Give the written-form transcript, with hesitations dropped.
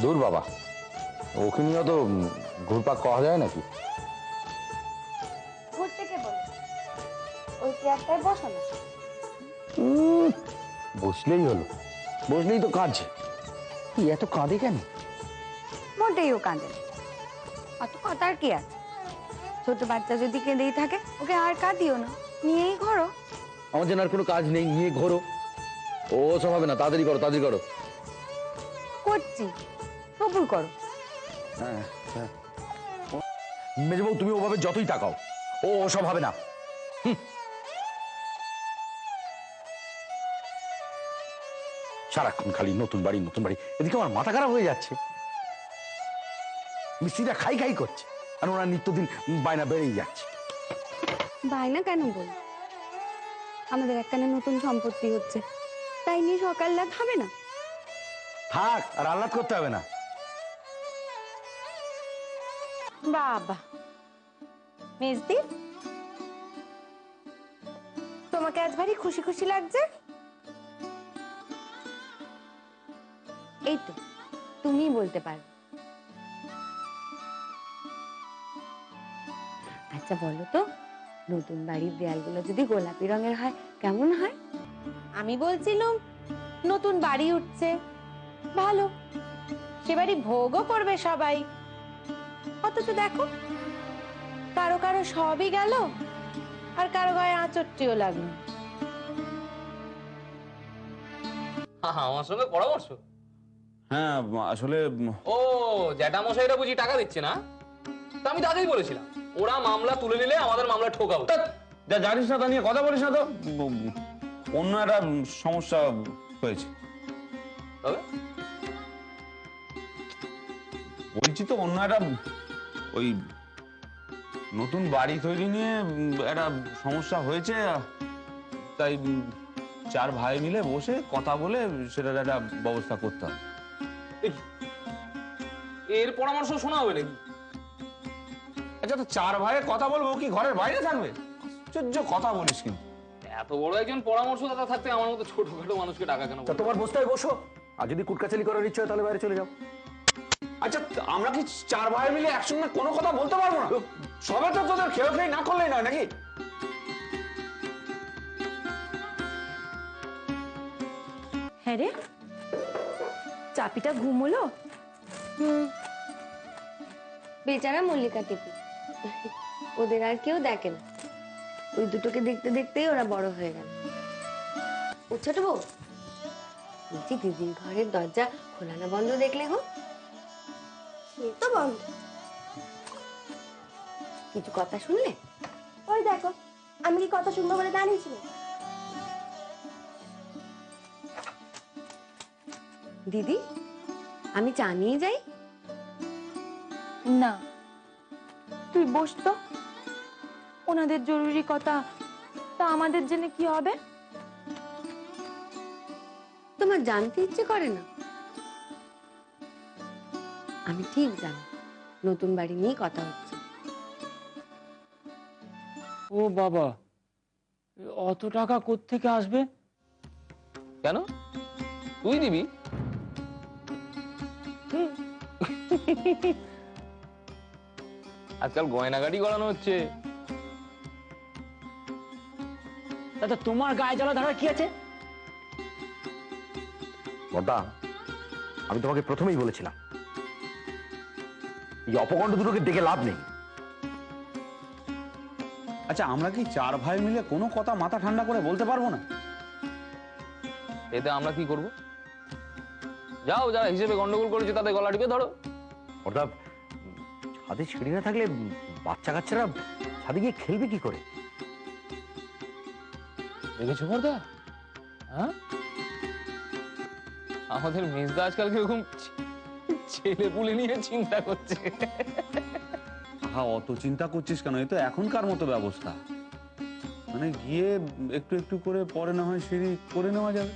দূর বাবা, ওকে নিয়েও তো ঘুরপাক করা যায় নাকি? ঘুরতে কে বলে? ওই চেয়ারটায় বসো না। বসলেই হলো, বসলেই তো কাঁদছে। কি এত কাঁদে কেন? মোটেই ও কাঁদে না। অত কথার কি আছে? ছোট বাচ্চা যদি কেঁদেই থাকে ওকে আর কাঁদিও না, নিয়েই ঘোরো। আমার যেন আর কোনো কাজ নেই, নিয়ে ঘোরো। ও সব হবে না, তাড়াতাড়ি করো, তাড়াতাড়ি করো। করছি, সবুর করো। হ্যাঁ হ্যাঁ, মেজবউ তুমি ওভাবে যতই তাকাও, ও সব হবে না। সারাক্ষণ খালি নতুন বাড়ি নতুন বাড়ি, এদিকে আমার মাথা খারাপ হয়ে যাচ্ছে। মিস্ত্রিরা খাই খাই করছে, আর ওরা নিত্যদিন বায়না বেড়েই যাচ্ছে। বায়না কেন বল? আমাদের একখানে নতুন সম্পত্তি হচ্ছে, তাই নিয়ে সকাল রাত হবে না? থাক, আর আহ্লাদ করতে হবে না। বাবা মেজদি, তোমাকে আজ ভারী খুশি খুশি লাগছে। এই তো তুমিই বলতে পারো। আচ্ছা বলো তো, নতুন বাড়ির দেয়ালগুলো যদি গোলাপি রঙের হয় কেমন হয়? আমি বলছিলাম নতুন বাড়ি উঠছে, ভালো, সে বাড়ি ভোগও করবে সবাই। অথচ দেখো, কারো কারো সবই গেল, আর কারো গায়ে আঁচড়টিও লাগলো। আমার সঙ্গে পরামর্শ? হ্যাঁ আসলে ও জ্যাঠামশাইরা বুঝি টাকা দিচ্ছে না? তা আমি তো আগেই বলেছিলাম, ওরা মামলা তুলে নিলে আমাদের মামলা ঠোকাবো। যা জানিস না তা নিয়ে কথা বলিস না তো। অন্য একটা সমস্যা হয়েছে। তবে বলছি তো, অন্য একটা ওই নতুন বাড়ি তৈরি নিয়ে একটা সমস্যা হয়েছে, তাই চার ভাই মিলে বসে কথা বলে সেটার একটা ব্যবস্থা করতে হবে। এর পরামর্শ শোনা হবে নাকি? আচ্ছা, তো চার ভাইয়ের কথা বলবো কি ঘরের বাইরে থাকবে? আশ্চর্য কথা বলিস কিন্তু। এত বড় একজন পরামর্শদাতা থাকতে আমার মতো ছোটখাটো মানুষকে টাকা কেন? তা তোমার বসতে বসো, আর যদি কুটকাচালি করার ইচ্ছে হয় তাহলে বাইরে চলে যাও। আচ্ছা, আমরা কি চার ভাই মিলে একসঙ্গে কোনো কথা বলতে পারবো না? সবে তো তোদের খেয়ে খেয়ে না করলেই নয় নাকি? হ্যাঁ রে, চাপিটা ঘুমোলো। বেচারা মল্লিকা টিপি, ওদের আর কেউ দেখে না। ওই দুটোকে দেখতে দেখতেই ওরা বড় হয়ে গেল। ও ছোট বউ, বলছি দিদির ঘরের দরজা খোলা না বন্ধ দেখলে গো? সে তো বন্ধ। কিছু কথা শুনলে? ওই দেখো, আমি কি কথা শুনবো বলে দাঁড়িয়েছিল? দিদি, আমি চা নিয়ে যাই? না, তুই বস তো। ওনাদের জরুরি কথা, তা আমাদের জেনে কি হবে? তোমার জানতে ইচ্ছে করে না? আমি ঠিক জানি, নতুন বাড়ি নিয়ে কথা হচ্ছে। ও বাবা, অত টাকা কোত্থেকে আসবে? কেন, তুই দিবি? আজকাল গয়নাগাড়ি গড়ানো হচ্ছে। দাদা, তোমার গায়ে জ্বালা ধরার কি আছে? বড়দা, আমি তোমাকে প্রথমেই বলেছিলাম, এই অপকণ্ড দুটোকে ডেকে লাভ নেই। আচ্ছা, আমরা কি চার ভাই মিলে কোনো কথা মাথা ঠান্ডা করে বলতে পারবো না? এতে আমরা কি করব? যাও, যারা হিসেবে গন্ডগোল করেছে তাদের গলা টিপে ধরো। বড়দা, ছাদে সিঁড়ি না থাকলে বাচ্চা কাচ্চারা ছাদে গিয়ে খেলবে কি করে? দেখেছো বড়দা? হ্যাঁ, আমাদের মেজদা আজকাল কিরকম ছেলে পুলে নিয়ে চিন্তা করছে। হ্যাঁ, অত চিন্তা করছিস কেন? এই তো এখনকার মতো ব্যবস্থা, মানে গিয়ে একটু একটু করে পরে না হয় সিঁড়ি করে নেওয়া যাবে।